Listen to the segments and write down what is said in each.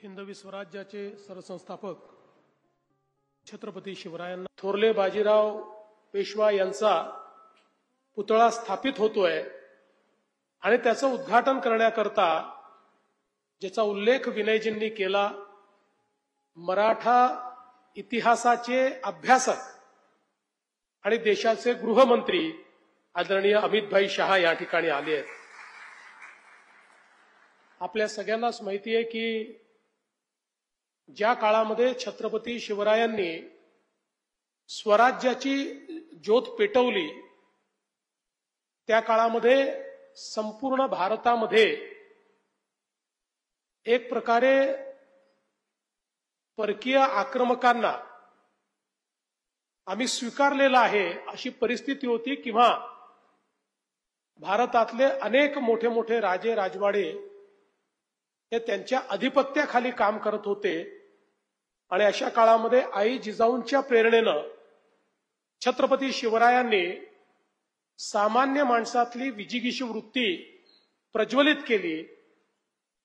हिंदवी स्वराज्याचे सरसंस्थापक छत्रपती शिवरायांना थोरले बाजीराव पेशवा यांचा पुतळा स्थापित होतोय आणि त्याचं उद्घाटन करण्याकरता ज्याचा उल्लेख विनयजींनी केला, मराठा इतिहासाचे अभ्यासक आणि देशाचे गृहमंत्री आदरणीय अमितभाई शहा या ठिकाणी आले आहेत। आपल्या सगळ्यांनाच माहिती आहे की ज्या काळामध्ये छत्रपती शिवरायांनी स्वराज्याची ज्योत पेटवली त्या काळामध्ये संपूर्ण भारतामध्ये एक प्रकारे परकीय आक्रमकांना आम्ही स्वीकारलेला आहे अशी परिस्थिती होती, किंवा भारतातले अनेक मोठे मोठे राजे राजवाडे हे त्यांच्या अधिपत्याखाली काम करत होते। आणि अशा काळामध्ये आई जिजाऊंच्या प्रेरणेनं छत्रपती शिवरायांनी सामान्य माणसातली विजिगीषू वृत्ती प्रज्वलित केली,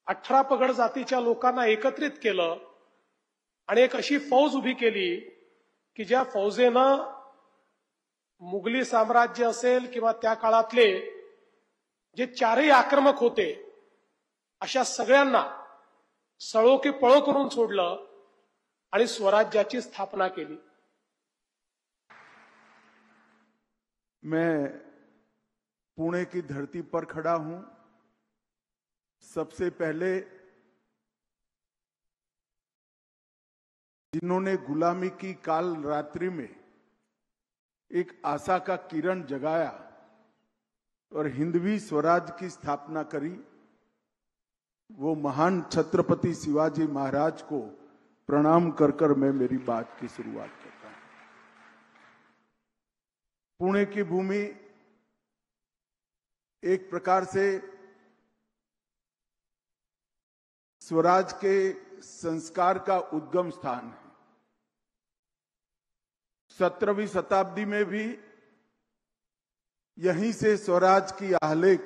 18 पगड जातीच्या लोकांना एकत्रित केलं आणि एक अशी फौज उभी केली की ज्या फौजेनं मुघली साम्राज्य असेल किंवा त्या काळातले जे चारही आक्रमक होते अशा सगळ्यांना सळो की पळो करून सोडलं आणि स्वराज्याची स्थापना केली। मैं पुणे की धरती पर खड़ा हूं। सबसे पहले जिन्होंने गुलामी की काल रात्रि में एक आशा का किरण जगाया और हिंदवी स्वराज की स्थापना करी, वो महान छत्रपति शिवाजी महाराज को प्रणाम कर कर मैं मेरी बात की शुरुआत करता हूं। पुणे की भूमि एक प्रकार से स्वराज के संस्कार का उद्गम स्थान है। 17वीं शताब्दी में भी यहीं से स्वराज की आलेख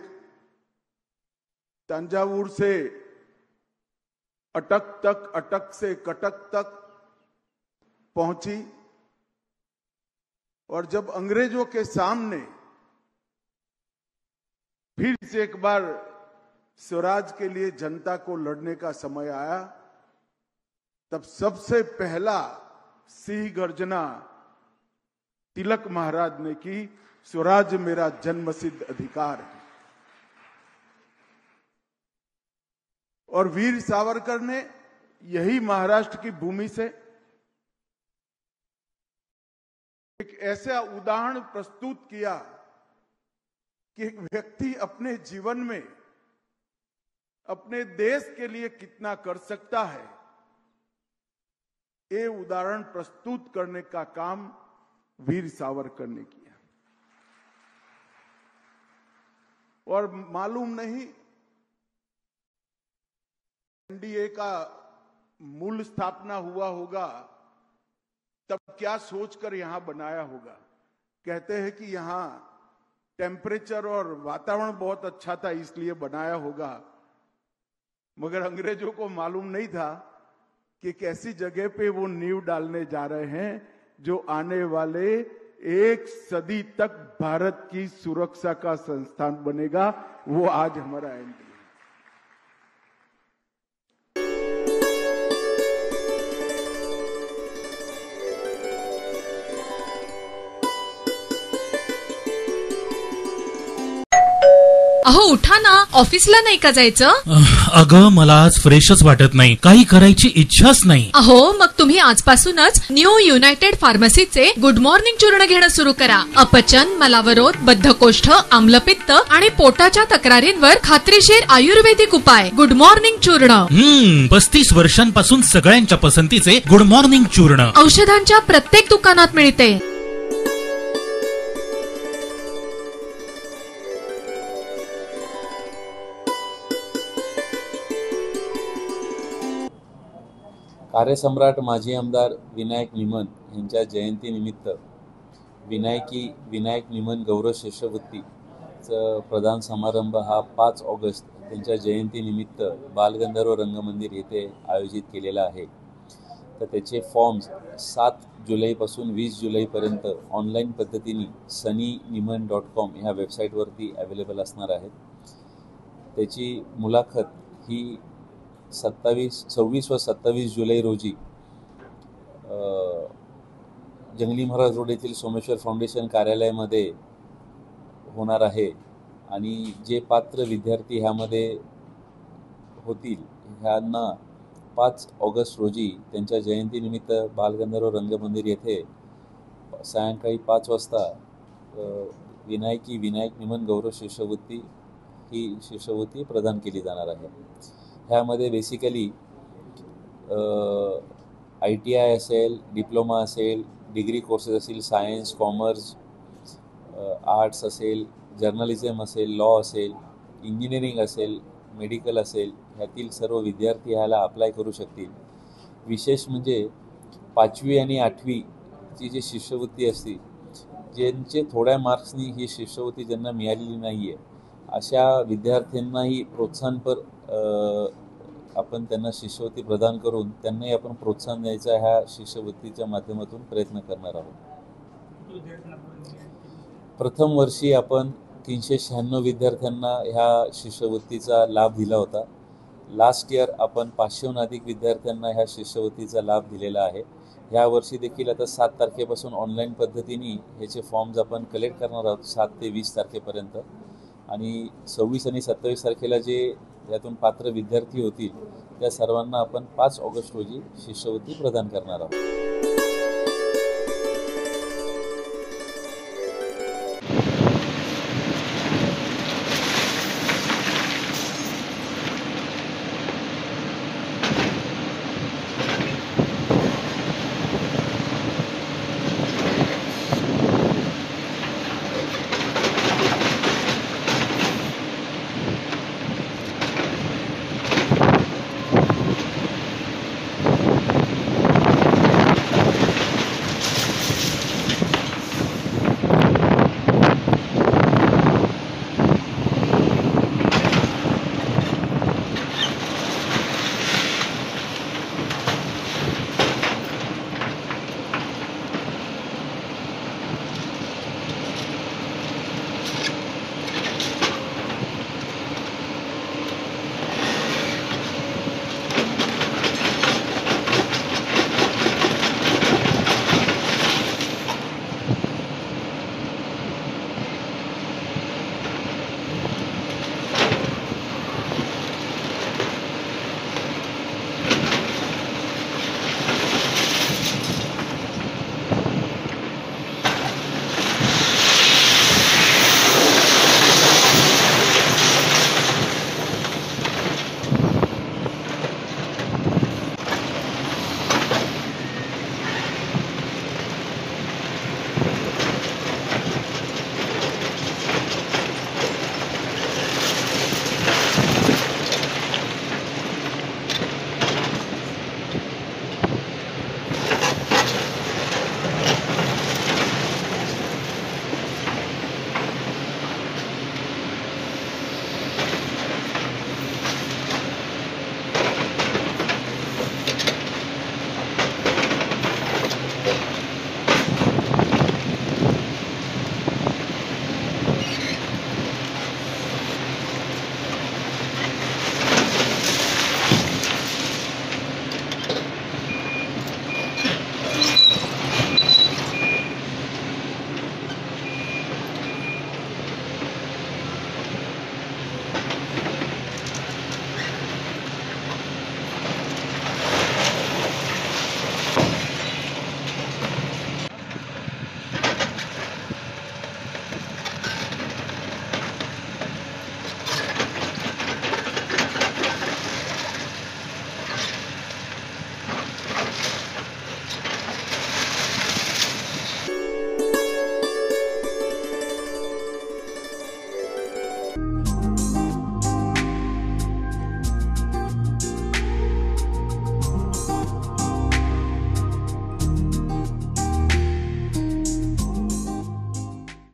तंजावुर से अटक तक, अटक से कटक तक पहुंची और जब अंग्रेजों के सामने फिर से एक बार स्वराज के लिए जनता को लड़ने का समय आया, तब सबसे पहला सिंह गर्जना तिलक महाराज ने की, स्वराज मेरा जन्मसिद्ध अधिकार है। और वीर सावरकर ने यही महाराष्ट्र की भूमि से एक ऐसा उदाहरण प्रस्तुत किया कि एक व्यक्ति अपने जीवन में अपने देश के लिए कितना कर सकता है, ये उदाहरण प्रस्तुत करने का काम वीर सावरकर ने किया। और मालूम नहीं एनडीए का मूल स्थापना हुआ होगा तब क्या सोचकर यहां बनाया होगा। कहते हैं कि यहां टेम्परेचर और वातावरण बहुत अच्छा था इसलिए बनाया होगा, मगर अंग्रेजों को मालूम नहीं था कि कैसी जगह पे वो नींव डालने जा रहे हैं जो आने वाले एक सदी तक भारत की सुरक्षा का संस्थान बनेगा। वो आज हमारा एनडीए। अहो उठा ना, ऑफिसला नाही का जायचं? अगं मला आज फ्रेशच वाटत नाही, काही करायची इच्छाच नाही। अहो मग तुम्ही आजपासूनच न्यू युनायटेड फार्मसीचे गुड मॉर्निंग चूर्ण घेणं सुरू करा। अपचन, मलावरोध, बद्धकोष्ठ, आम्लपित्त आणि पोटाच्या तक्रारींवर खात्रीशीर आयुर्वेदिक उपाय गुड मॉर्निंग चूर्ण। 35 वर्षांपासून सगळ्यांच्या पसंतीचे गुड मॉर्निंग चूर्ण औषधांच्या प्रत्येक दुकानात मिळते। कार्यसम्राट माजी आमदार विनायक निमन यांच्या जयंतीनिमित्त विनायक निमन गौरव शिष्यवृत्तीचा प्रदान समारंभ हा 5 ऑगस्ट त्यांच्या जयंतीनिमित्त बालगंधर्व रंगमंदिर येथे आयोजित केलेला आहे. तर त्याचे फॉर्म्स 7 जुलैपासून 20 जुलैपर्यंत ऑनलाईन पद्धतीने sunnyniman.com ह्या वेबसाईटवरती अवेलेबल असणार आहेत. त्याची मुलाखत ही 26 व 27 जुलै रोजी जंगली महाराज रोड येथील सोमेश्वर फाउंडेशन कार्यालयामध्ये होणार आहे. आणि जे पात्र विद्यार्थी ह्यामध्ये होतील ह्यांना 5 ऑगस्ट रोजी त्यांच्या जयंतीनिमित्त बालगंधर्व रंगमंदिर येथे सायंकाळी 5 वाजता विनायक निमन गौरव शिष्यवृत्ती ही शिष्यवृत्ती प्रदान केली जाणार आहे. ह्यामध्ये बेसिकली ITI असेल, डिप्लोमा असेल, डिग्री कोर्सेस असतील, सायन्स, कॉमर्स, आर्ट्स असेल, जर्नलिझम असेल, लॉ असेल, इंजिनिअरिंग असेल, मेडिकल असेल, ह्यातील सर्व विद्यार्थी ह्याला अप्लाय करू शकतील. विशेष म्हणजे 5वी आणि 8वीची जी शिष्यवृत्ती असते, ज्यांचे थोड्या मार्क्सनी ही शिष्यवृत्ती ज्यांना मिळालेली नाही आहे अशा विद्यार्थ्यांनाही प्रोत्साहनपर आपण त्यांना शिष्यवृत्ती प्रदान करून त्यांनाही आपण प्रोत्साहन द्यायचा ह्या शिष्यवृत्तीच्या माध्यमातून प्रयत्न करणार आहोत. प्रथम वर्षी आपण 396 विद्यार्थ्यांना ह्या शिष्यवृत्तीचा लाभ दिला होता. लास्ट इयर आपण 500हून अधिक विद्यार्थ्यांना ह्या शिष्यवृत्तीचा लाभ दिलेला आहे. ह्या वर्षी देखील आता 7 तारखेपासून ऑनलाईन पद्धतीने ह्याचे फॉर्म्स आपण कलेक्ट करणार आहोत 7 ते 20 तारखेपर्यंत. आणि 26 आणि 27 तारखेला जे यातून पात्र विद्यार्थी होतील त्या सर्वांना आपण 5 ऑगस्ट रोजी शिष्यवृत्ती प्रदान करणार आहोत.